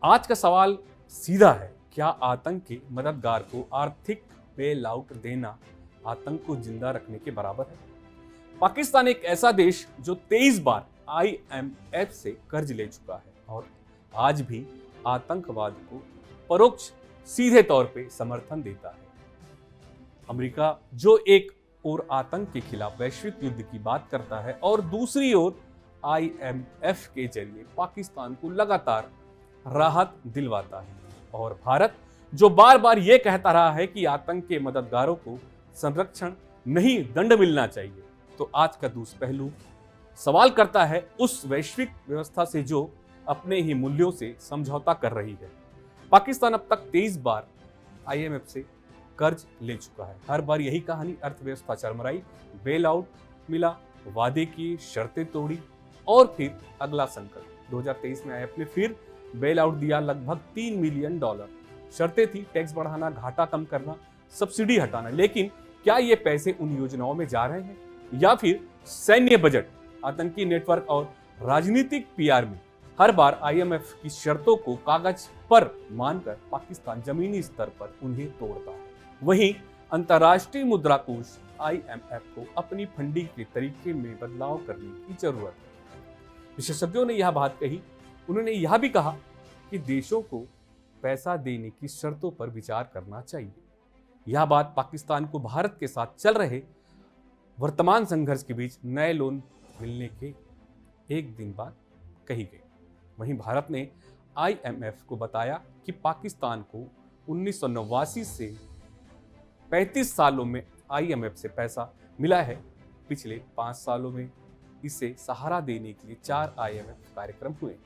आज का सवाल सीधा है, क्या आतंक के मददगार को आर्थिक बेल आउट देना आतंक को जिंदा रखने के बराबर है? पाकिस्तान एक ऐसा देश जो 23 बार आईएमएफ से कर्ज ले चुका है और आज भी आतंकवाद को परोक्ष सीधे तौर पे समर्थन देता है। अमेरिका जो एक ओर आतंक के खिलाफ वैश्विक युद्ध की बात करता है और दूसरी ओर आईएमएफ के जरिए पाकिस्तान को लगातार राहत दिलवाता है, और भारत जो बार बार यह कहता रहा है कि आतंक के मददगारों को संरक्षण नहीं दंड मिलना चाहिए, तो आज का दूसरा पहलू सवाल करता है उस वैश्विक व्यवस्था से जो अपने ही मूल्यों से समझौता कर रही है। पाकिस्तान अब तक 23 बार आईएमएफ से कर्ज ले चुका है। हर बार यही कहानी, अर्थव्यवस्था चरमराई, बेल आउट मिला, वादे किए, शर्तें तोड़ी और फिर अगला संकट। 2023 में आईएमएफ ने फिर बेल आउट दिया, लगभग $3 मिलियन। शर्तें थी टैक्स बढ़ाना, घाटा कम करना, सब्सिडी हटाना। लेकिन क्या ये पैसे उन योजनाओं में जा रहे हैं या फिर सैन्य बजट, आतंकी नेटवर्क और राजनीतिक पीआर में? हर बार आईएमएफ की शर्तों को कागज पर मानकर पाकिस्तान जमीनी स्तर पर उन्हें तोड़ता है। वहीं अंतर्राष्ट्रीय मुद्रा कोष आईएमएफ को अपनी फंडिंग के तरीके में बदलाव करने की जरूरत है। विशेषज्ञों ने यह बात कही। उन्होंने यह भी कहा कि देशों को पैसा देने की शर्तों पर विचार करना चाहिए। यह बात पाकिस्तान को भारत के साथ चल रहे वर्तमान संघर्ष के बीच नए लोन मिलने के एक दिन बाद कही गई। वहीं भारत ने आईएमएफ को बताया कि पाकिस्तान को 1989 से 35 सालों में आईएमएफ से पैसा मिला है। पिछले 5 सालों में इसे सहारा देने के लिए 4 आईएमएफ कार्यक्रम हुए।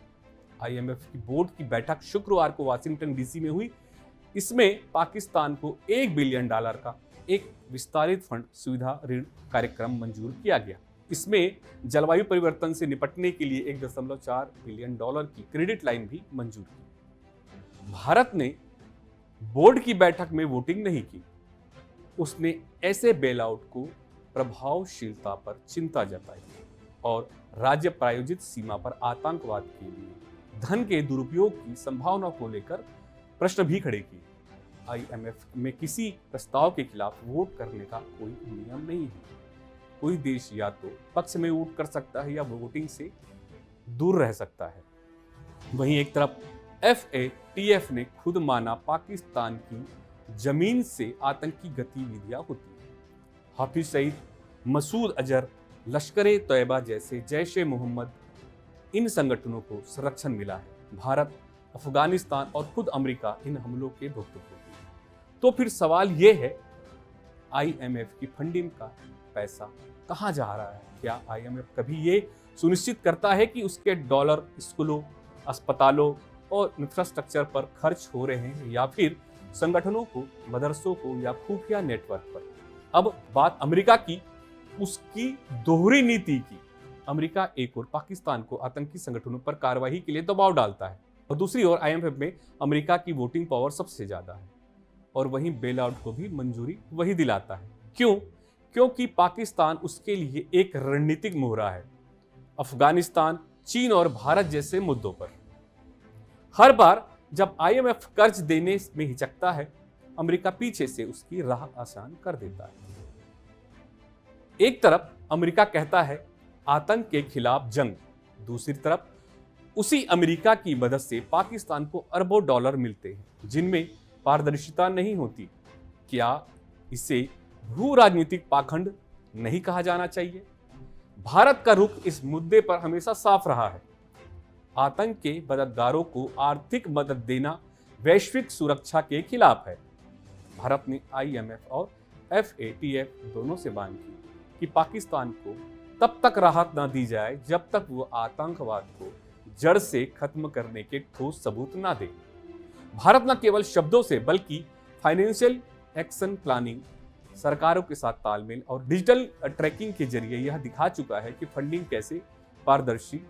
आईएमएफ की बोर्ड की बैठक शुक्रवार को वाशिंगटन डीसी में हुई। इसमें पाकिस्तान को $1 बिलियन का एक विस्तारित फंड सुविधा ऋण कार्यक्रम मंजूर किया गया। इसमें जलवायु परिवर्तन से निपटने के लिए $1.4 बिलियन की क्रेडिट लाइन भी मंजूर की। भारत ने बोर्ड की बैठक में वोटिंग नहीं की। उसने ऐसे बेल आउट को प्रभावशीलता पर चिंता जताई और राज्य प्रायोजित सीमा पर आतंकवाद के लिए धन के दुरुपयोग की संभावना को लेकर प्रश्न भी खड़े किए। आईएमएफ में किसी प्रस्ताव के खिलाफ वोट करने का कोई नियम नहीं है। कोई देश या तो पक्ष में वोट कर सकता है या वोटिंग से दूर रह सकता है। वहीं एक तरफ FATF ने खुद माना पाकिस्तान की जमीन से आतंकी गतिविधियां होती हैं। हाफिज सईद, मसूद अजहर, लश्कर-ए तैयबा जैसे जैश-ए-मोहम्मद, इन संगठनों को संरक्षण मिला है। भारत, अफगानिस्तान और खुद अमेरिका इन हमलों के भुगतान। तो फिर सवाल ये है, आईएमएफ की फंडिंग का पैसा कहां जा रहा है? क्या आईएमएफ कभी ये सुनिश्चित करता है कि उसके डॉलर स्कूलों, अस्पतालों और इंफ्रास्ट्रक्चर पर खर्च हो रहे हैं या फिर संगठनों को, मदरसों को या खुफिया नेटवर्क पर? अब बात अमेरिका की, उसकी दोहरी नीति की। अमेरिका एक और पाकिस्तान को आतंकी संगठनों पर कार्रवाई के लिए दबाव डालता है और दूसरी ओर आईएमएफ में अमेरिका की वोटिंग पावर सबसे ज्यादा है और वहीं बेल आउट को भी मंजूरी वही दिलाता है। क्यों? क्योंकि पाकिस्तान उसके लिए एक रणनीतिक मोहरा है। अफगानिस्तान, चीन और भारत जैसे मुद्दों पर हर बार जब आईएमएफ कर्ज देने में हिचकता है, अमेरिका पीछे से उसकी राह आसान कर देता है। एक तरफ अमेरिका कहता है आतंक के खिलाफ जंग, दूसरी तरफ उसी अमेरिका की मदद से पाकिस्तान को अरबों डॉलर मिलते हैं जिनमें पारदर्शिता नहीं होती। क्या इसे भू राजनीतिक पाखंड नहीं कहा जाना चाहिए? भारत का रुख इस मुद्दे पर हमेशा साफ रहा है। आतंक के मददगारों को आर्थिक मदद देना वैश्विक सुरक्षा के खिलाफ है। भारत ने आईएमएफ और FATF दोनों से मांग की कि पाकिस्तान को तब तक राहत न दी जाए जब तक वो आतंकवाद को जड़ से खत्म करने के ठोस सबूत ना दे। भारत न केवल शब्दों से बल्कि फाइनेंशियल एक्शन प्लानिंग, सरकारों के साथ तालमेल और डिजिटल ट्रैकिंग के जरिए यह दिखा चुका है कि फंडिंग कैसे पारदर्शी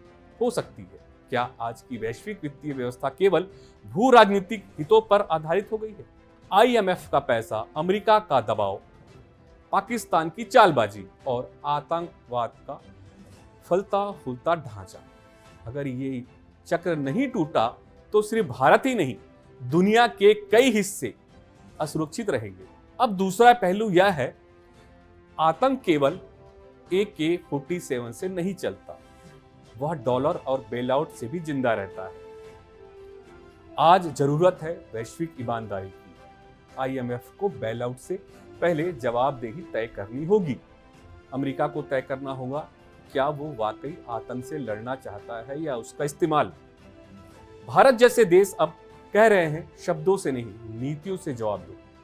हो सकती है। क्या आज की वैश्विक वित्तीय व्यवस्था केवल भू राजनीतिक हितों पर आधारित हो गई है? आईएमएफ का पैसा, अमेरिका का दबाव, पाकिस्तान की चालबाजी और आतंकवाद का फलता फूलता ढांचा, अगर ये चक्र नहीं टूटा तो सिर्फ भारत ही नहीं, दुनिया के कई हिस्से असुरक्षित रहेंगे। अब दूसरा पहलू यह है, आतंक केवल AK-47 से नहीं चलता, वह डॉलर और बेलआउट से भी जिंदा रहता है। आज जरूरत है वैश्विक ईमानदारी की। IMF को बेलआउट से पहले जवाबदेही तय करनी होगी। अमेरिका को तय करना होगा क्या वो वाकई आतंक से लड़ना चाहता है या उसका इस्तेमाल। भारत जैसे देश अब कह रहे हैं शब्दों से नहीं, नीतियों से जवाब दो।